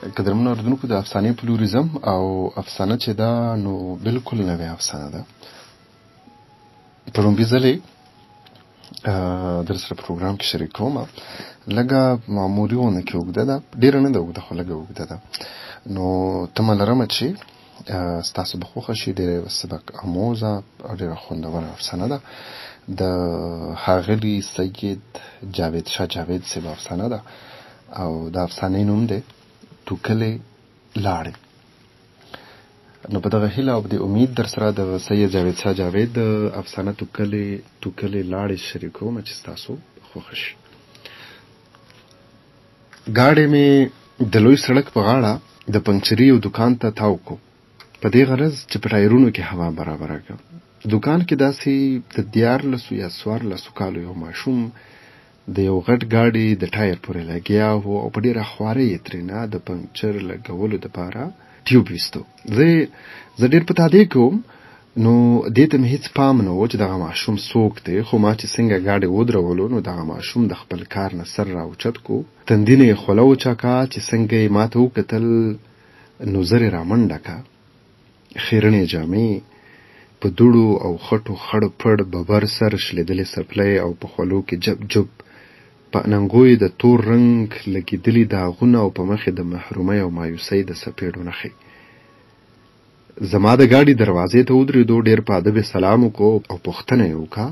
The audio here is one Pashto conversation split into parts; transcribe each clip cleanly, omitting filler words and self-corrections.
قدرمن اوریدونکو د افسانې پلوریزم او افسانه چې ده نو بالکل نوې افسانه ده. په لومړي ځل در سره پروګرام کې شریک کوم. لږه معمولي غونه کې اوږده ده، ډېره نه ده اوږده خو لږه اوږده ده. نو تمه لرمه چې ستاسو به خوښه شي. ډېره سبق آموزه او ډېره خوندوره افسانه ده. د ښاغلي سید جاوید شاه جاوید صاحب افسانه ده او د افسانې نوم دی توکلې لاړې. نو په دغه هیله او د امید در سره د سید جاوید شاه جاوید افسانه توکلې لاړې شریکوم چې ستاسو خوښه شي. ګاډی مې د لوی سړک په غاړه د پنکچري یو دکان ته تاو کو، په دې غرض چې په ټایرونو کې هوا برابره کړم. دکان کې داسې د 14 یا 14 کالو یو ماشوم د یو غټ ګاډي د ټایر پورې لګیا و او په ډېره خوارۍ یې ترېنه د پنکچر لګولو دپاره ټیوب ویستو. زه ډېر په تادې کوم، نو دې ته مې هېڅ پام نه و چې دغه ماشوم څوک دی. خو ما چې څنګه ګاډي ودرولو نو دغه ماشوم د خپل کار نه سر راوچت کو، تندي نه یې خوله وچاکه چې څنګه یې ما ته وکتل نو زر یې رامنډه که. خیرنې جامې، په دوړو او خټو خړ پړ ببر سر، شلېدلې څپلۍ او په خولو کې جب جب، په اننګو یې د تور رنګ لګېدلي داغونه او په مخ یې د محرومۍ او مایوسۍ د څپېړو نښې. زما د ګاډي دروازې ته ودرېدو، ډېر په ادب یې سلام وکړو او پوښتنه یې وکړه: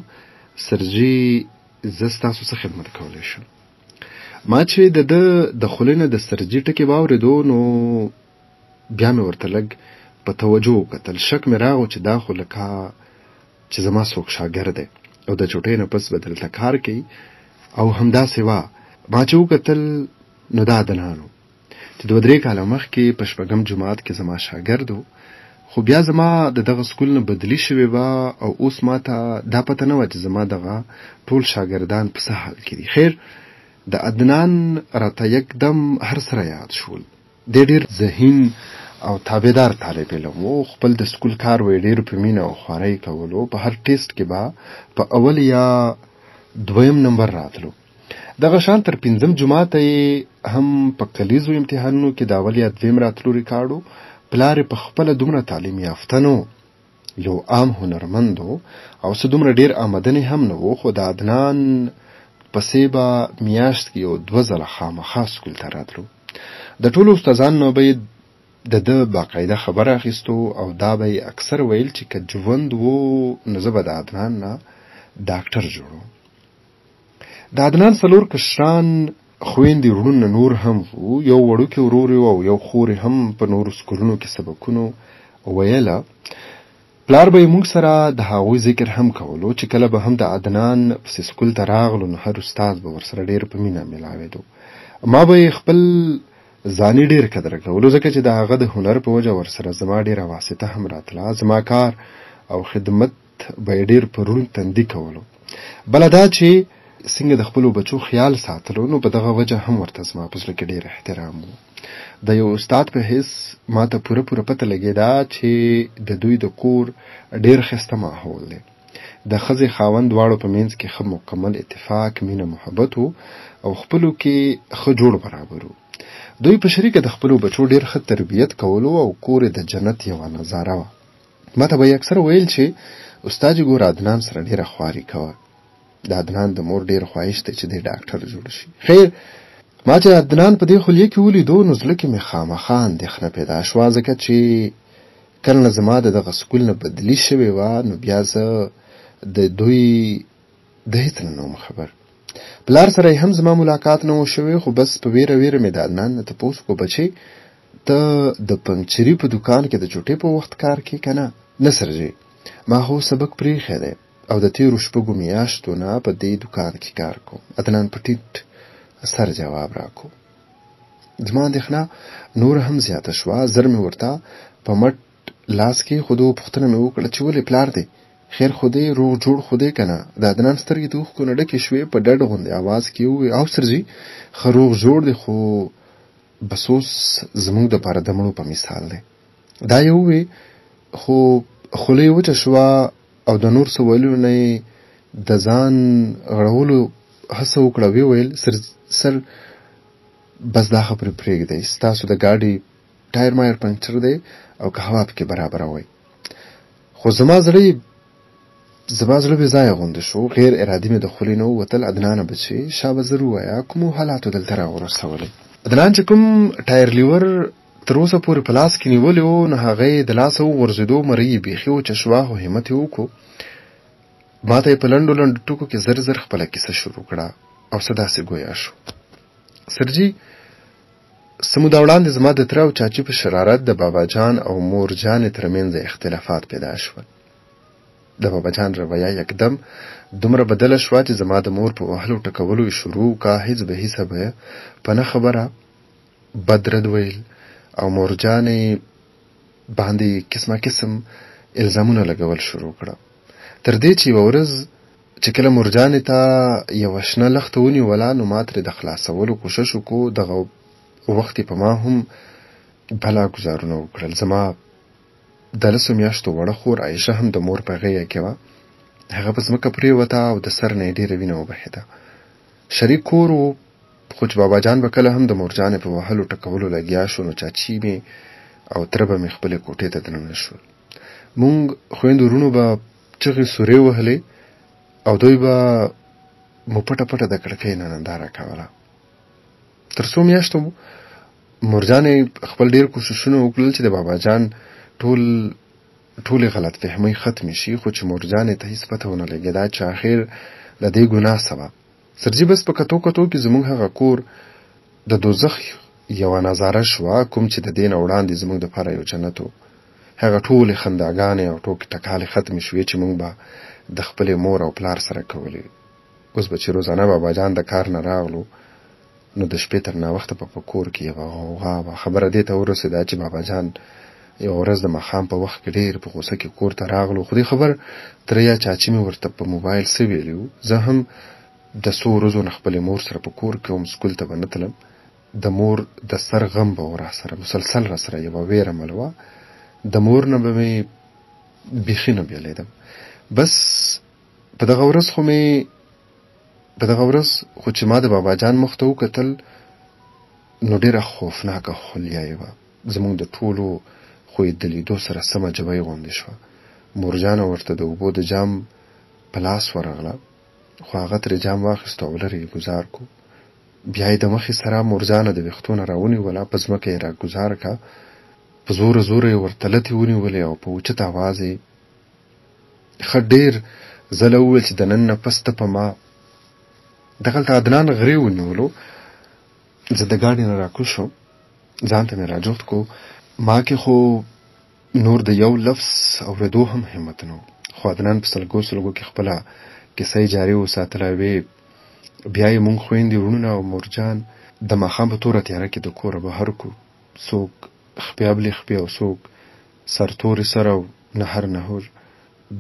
سرجي زه ستاسو څه خدمت کولی شم؟ ما چې د ده د خولې نه د سرجي ټکې واورېدو نو بیا مې ورته لږ په توجه وکتل. شک مې راغو چې دا خو لکه چې زما څوک شاګرد دی او د چوټۍ نه پس به دلته کار کوي او همداسې وه. ما چې وکتل نو دا عدنان و چې 2-3 کاله مخکې په 6 جماعت کې زما شاګرد و، خو بیا زما د دغه سکول نه بدلي شوې وه او اوس ما ته دا پته نه وه چې زما دغه ټول شاګردان په څه حال کې دي. خیر، د عدنان راته یکدم هر سره یاد شول. دی ډېر ذهین او تابعدار طالب علم و. خپل د سکول کار وی ډېر په مینه او خوارۍ کولو. په هر ټیسټ کې به په اول یا 2 نمبر راتلو. دغه شان تر 5 جماعته یې هم په کلیزو امتحانونو کې د اول یا 2 راتلو ریکارډو. پلار یې په خپله دومره تعلیم یافته نو، یو عام هنرمند و او څه دومره ډېر آمدنې هم نه و. خو د عدنان پسې به میاشت کې یو 2 ځله خامخا سکول ته راتلو. د ټولو استادانو نه به یې د ده باقاعده خبر اخیستو او دا به یې اکثر ویل چې که ژوند و نو زه به د عدنان نه ډاکټر جوړوم. د عدنان 4 کشران خویندې وروڼه نور هم وو. یو وړوکی ورور او یو خور هم په نورو سکولونو کې سبقونو ویله. پلار به یې موږ سره د هغوی ذکر هم کولو چې کله به هم د عدنان پسې سکول ته راغلو نو هر استاد به ورسره ډېر په مینه میلاوېدو. ما به یې خپل ځاني ډېر قدر کولو، ځکه چې د هغه د هنر په وجه ورسره زما ډېره واسطه هم راتله. زما کار او خدمت به یې ډېر په روڼ تندي کولو. بله دا چې څنګه د خپلو بچو خیال ساتلو، نو په دغه وجه هم ورته زما په زړه کې ډېر احترام و. د یو استاد په حیث ما ته پوره پته لګېده چې د دوی د کور ډېر ښایسته ماحول دی. د ښځې خاوند دواړو په منځ کې ښه مکمل اتفاق، مینه، محبت و او خپلو کې ښه جوړ برابر و. دوی په شریکه د خپلو بچو ډېر ښه تربیت کولو او کور د جنت یوه نظاره وه. ما ته به یې اکثر ویل چې استاد ګور عدنان سره ډېره خواري کوه. د عدنان د مور ډېر خواهش دی چې دی ډاکټر جوړ شي. خیر، ما چې عدنان په دې خلیه کې ولیدو نو زړه کې مې خامخا اندېښنه پیدا شوه، ځکه چې کله نه زما د دغه سکول نه بدلي شوې وه نو بیا زه د دوی د هېڅ نه وم خبر. پلار سره هم زما ملاقات نه و شوی، خو بس په ویره مې د عدنان نه تپوس کو: بچې ته د پنکچري په دکان کې د چوټۍ په وخت کار کې که نه؟ نه سرجي، ما خو سبق پرېښی دی او د تېرو 6 میاشتو نه په دې دکان کې کار کوم. عدنان په ټیټ سر جواب راکو. زما اندېښنه نور هم زیاته شوه. زر مې ورته په مټ لاس کې خودو. پوښتنه مې وکړه چې ولې پلار دی خیر خو دی، روغ جوړ خو دی که نه؟ د عدنان سترګې د اوښکو نه ډکې شوې. په ډډ غوندې اواز کې وویل: او سرجي ښه روغ جوړ دی، خو بس اوس زموږ دپاره د مړو په مثال دی. دا یې ووی، خو خوله یې وچه شوه او د نور څه ویلو نه یې د ځان غړولو هڅه وکړه. ویې ویل: سر بس دا خبرې پرېږدئ. ستاسو د ګاډي ټایر مایر پنکچر دی او که هوا پکې برابره وای. خو زما زړه بې ځایه غوندې شو. غیر ارادي مې د خولې نه ووتل: عدنانه بچې، شابه زر ووایه کومو حالاتو دلته راورسولی. عدنان چې کوم ټایر لیور تر اوسه پورې په لاس کې نیولی و، نو هغه یې د لاسه وغورځېدو مرۍ یې بیخي وچشوه، خو همت یې وکړو. ما ته یې په لنډو لنډو ټکو کې زر زر خپله کیسه شروع کړه او څه داسې ګویا شو. سرجي څه موده وړاندې زما د تره او چاچي په شرارت د بابا جان او مور جانې ترمنځ اختلافات پیدا شول. د بابا جان رویه یکدم دومره بدله شوه چې زما د مور په وهلو ټکولو یې شروع کا. هیڅ به هیڅه به په نه خبره بد رد ویل او مور جانې باندې قسمه قسم الزامونه لګول شروع کړه. تر دې چې یوه ورځ چې کله مور جانې ته یوه شنه لښته ونیوله، نو ما ترې د خلاصولو کوشش وکړو. دغه وخت په ما هم بلا ګزارونه وکړل. زما د 10 میاشتو وړه خور عایشه هم د مور په غېږه کې وه. هغه په ځمکه پرېوته او د سر نه یې ډېره وینه وبهېده. شریک کور و، خو چې بابا جان به کله هم د مور جانې په وهلو ټکولو لګیا شو، نو چاچي مې او تره به مې خپلې کوټې ته دننه شول. مونږ خویندو وروڼو به چغې سورې وهلې او دوی به مو پټه پټه د کړکۍ نه ننداره کوله. تر څو میاشتو مور جانې خپل ډېر کوششونه وکړل چې د بابا جان ټولې غلط فهمۍ ختمې شي، خو چې مور جانې ته هېڅ پته ونه لګېده چې آخر د دې ګناه څه وه. سرجي بس په کتو کې زموږ هغه کور د دوزخ یوه نظاره شوه، کوم چې د دې نه وړاندې زموږ دپاره یو جنت و. هغه ټولې خنداګانې او ټوکې ټکالې ختمې شوې چې موږ به د خپلې مور او پلار سره کولې. اوس به چې روزانه بابا جان د کار نه راغلو، نو د شپې تر ناوخته په کور کې یوه غوغا وه. خبره دې ته ورسېده چې بابا جان یوه ورځ د ماښام په وخت کې ډېر په غوسه کې کور ته راغلو. خو دې خبر تره یا چاچي مې ورته په موبایل څه ویلي وو. زه هم د څو ورځو نه خپلې مور سره په کور کې وم، سکول ته به نه تلم. د مور د سر غم به و راسره مسلسل راسره یوه ویره مل وه. د مور نه به مې بیخي نه بیلیدم. بس په دغه ورځ خو چې ما د بابا جان مخ ته وکتل، نو ډېره خوفناکه خولیا یې وه. زموږ د ټولو خو یې د لیدو سره سمه جبۍ غوندې شوه. مور جانه ورته د اوبو د جام په لاس ورغله، خو هغه ترې جام واخیست او لرې یې ګزار کو. بیا یې د مخې سره مور جانه د ویښتو نه راونیوله، په ځمکه یې راګزار که. په زوره زوره یې ورته لتې ونیولې او په اوچت اواز یې ښه ډېر ځله وویل چې د نن نه پس ته په ما. دغلته عدنان غرې ونیولو. زه د ګاډي نه راکوز شوم، ځان ته مې راجوخت کو. ما کې خو نور د یو لفظ اورېدو هم همت نه و. خو عدنان په سلګو کې خپله کیسه یې جاري وساتله. بیا یې مونږ خویندې وروڼه او مورجان د ماښام په توره تیاره کې د کوره بهر کو. څوک خپیابلې خپې او څوک سرتورې سر او نهر نهور.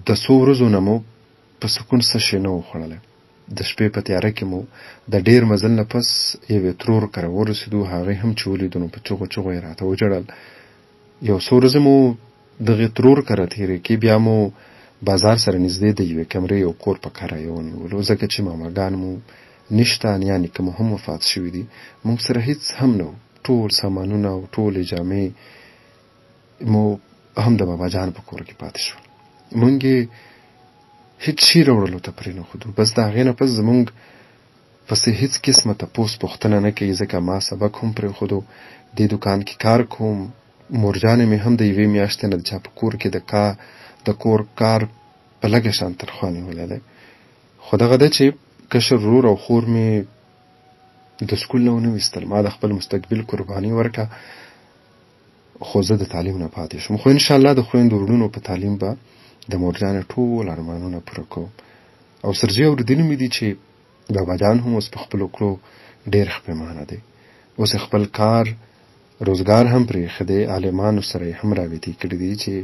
د څو ورځو نه مو په سکون څه شی نه و خوړلی. د شپې په تیاره کې مو د ډېر مزل نه پس یوې ترور کره ورسېدو. هغې هم چې ولیدو نو په چغو چغو یې راته وجړل. یو څو ورځې مو دغې ترور کره تېرې کې. بیا مو بازار سره نږدې د یوې کمرې یو کور په کرایه ونیولو، ځکه چې ماماګان مو نشته، نیا نیکه مو هم وفات شوي دي. موږ سره هېڅ هم نه و. ټول سامانونه او ټولې جامې مو هم د بابا جان په کور کې پاتې شول. موږ یې هېڅ شي راوړلو ته پرې نه ښودو. بس د هغې نه پس زموږ پسې هېڅ قسمه تپوس پوښتنه نه کوي، ځکه ما سبق هم پرېښودو. دې دوکان کې کار کوم. مورجانې مې هم د یوې میاشتې نه د چا په کور کې د کور کار په لږه شان تنخوا نیولی دی. خو دغه ده چې کشر ورور او خور مې د سکول نه ونه ویستل. ما د خپل مستقبل قرباني ورکړه، خو زه د تعلیم نه پاتې شوم. خو انشاءالله د خویندو وروڼو په تعلیم به د مورجانې ټول ارمانونه پوره کوم. او سرجي اورېدلي مې دي چې بابا جان هم اوس په خپلو کړو ډېر ښه پیمانه دی. اوس خپل کار روزګار هم پرېښی دی. عالمانو سره یې هم راویدې کړي دي چې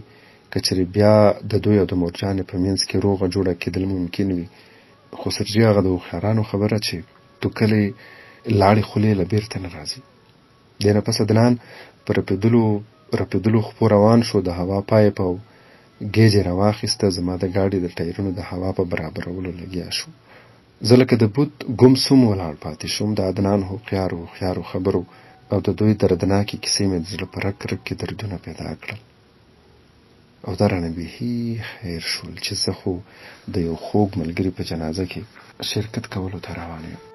که چېرې بیا د دوی او د مورجانې په منځ کې روغه جوړه کېدل ممکن وي. خو سرجي هغه د هوښیارانو خبره چې ټوکلې لاړې خولې له بېرته نه راځي. دې نه پس عدنان په رپېدلو خپو روان شو. د هوا پایپ او ګیج یې راواخیسته. زما د ګاډي د ټایرونو د هوا په برابرولو لګیا شو. زه لکه د بت ګم سوم ولاړ پاتې شوم. د عدنان هوښیارو خبرو او د دوی دردناکې کیسې مې د زړه په رګ رګ کې دردونه پیدا کړل. او دا رانه بیخي خیر شول چې زه خو د یو خوږ ملګري په جنازه کې شرکت کولو ته روان یم.